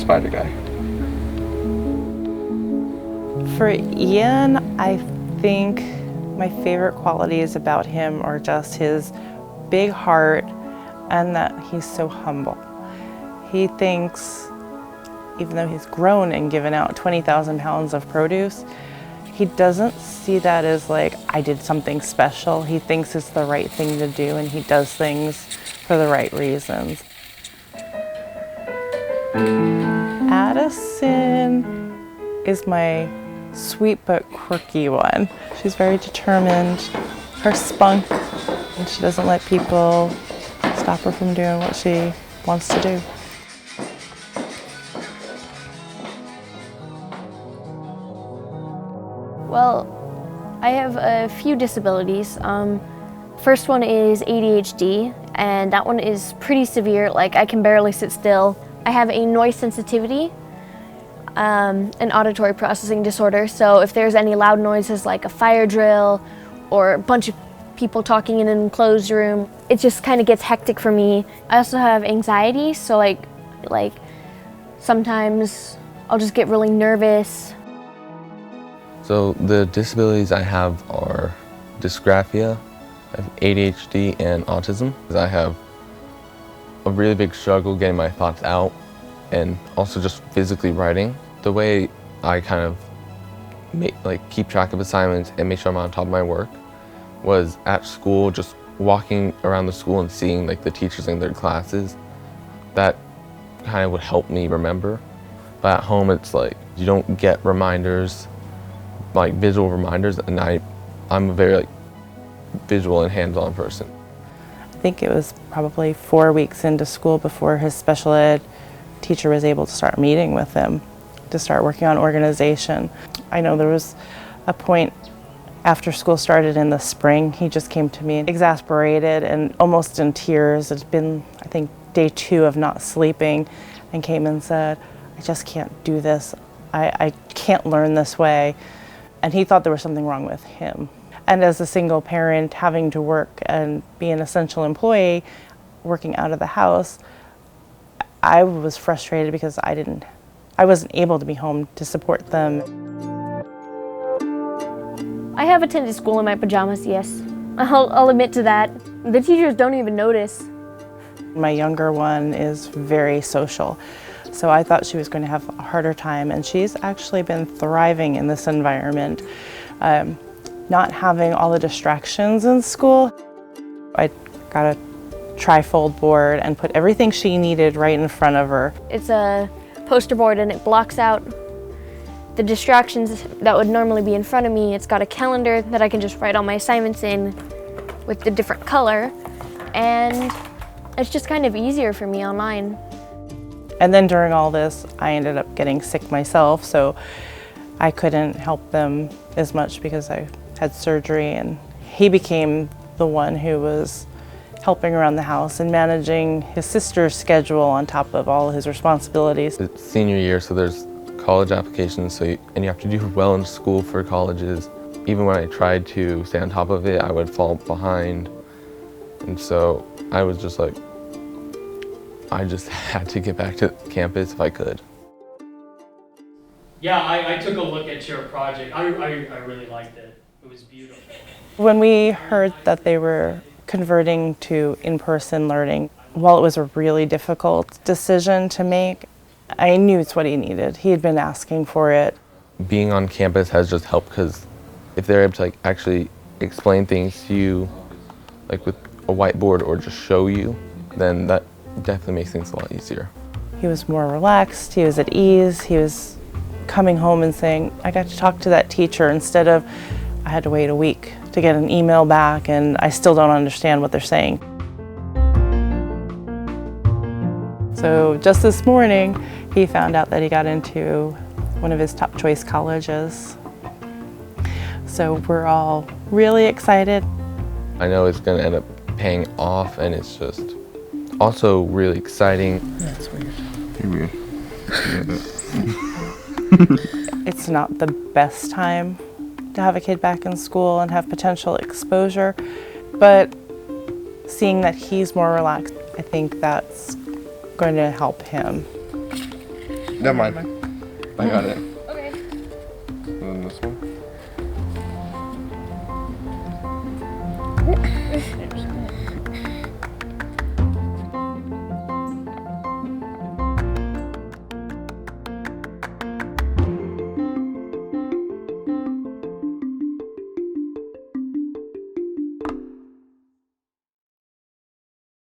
spider guy. For Ian, I think my favorite qualities about him are just his big heart and that he's so humble. He thinks, even though he's grown and given out 20,000 pounds of produce, he doesn't see that as like, I did something special. He thinks it's the right thing to do and he does things for the right reasons. Addison is my sweet but quirky one. She's very determined, her spunk, and she doesn't let people stop her from doing what she wants to do. Well, I have a few disabilities. First one is ADHD, and that one is pretty severe. Like, I can barely sit still. I have a noise sensitivity, an auditory processing disorder. So if there's any loud noises like a fire drill or a bunch of people talking in an enclosed room, it just kind of gets hectic for me. I also have anxiety, so like sometimes I'll just get really nervous. So the disabilities I have are dysgraphia, I have ADHD and autism. I have a really big struggle getting my thoughts out and also just physically writing. The way I kind of keep track of assignments and make sure I'm on top of my work was at school, just walking around the school and seeing like the teachers in their classes. That kind of would help me remember. But at home it's like you don't get reminders, like visual reminders, and I'm a very visual and hands-on person. I think it was probably 4 weeks into school before his special ed teacher was able to start meeting with him to start working on organization. I know there was a point after school started in the spring, he just came to me exasperated and almost in tears. It's been, I think, day 2 of not sleeping, and came and said, I just can't do this. I can't learn this way. And he thought there was something wrong with him. And as a single parent, having to work and be an essential employee, working out of the house, I was frustrated because I wasn't able to be home to support them. I have attended school in my pajamas, yes. I'll admit to that. The teachers don't even notice. My younger one is very social, so I thought she was going to have a harder time, and she's actually been thriving in this environment. Not having all the distractions in school. I got a trifold board and put everything she needed right in front of her. It's a poster board and it blocks out the distractions that would normally be in front of me. It's got a calendar that I can just write all my assignments in with the different color, and it's just kind of easier for me online. And then during all this, I ended up getting sick myself, so I couldn't help them as much because I had surgery, and he became the one who was helping around the house and managing his sister's schedule on top of all his responsibilities. It's senior year, so there's college applications, and you have to do well in school for colleges. Even when I tried to stay on top of it, I would fall behind. And so I was just like, I just had to get back to campus if I could. Yeah, I took a look at your project. I really liked it. It was beautiful. When we heard that they were converting to in-person learning, while it was a really difficult decision to make, I knew it's what he needed. He had been asking for it. Being on campus has just helped, because if they're able to actually explain things to you with a whiteboard or just show you, then that definitely makes things a lot easier. He was more relaxed, he was at ease, he was coming home and saying, I got to talk to that teacher, instead of I had to wait a week to get an email back and I still don't understand what they're saying. So just this morning, he found out that he got into one of his top choice colleges. So we're all really excited. I know it's going to end up paying off, and it's just also really exciting. That's weird. It's not the best time to have a kid back in school and have potential exposure, but seeing that he's more relaxed, I think that's going to help him. Never mind. I got it. Okay. And then this one.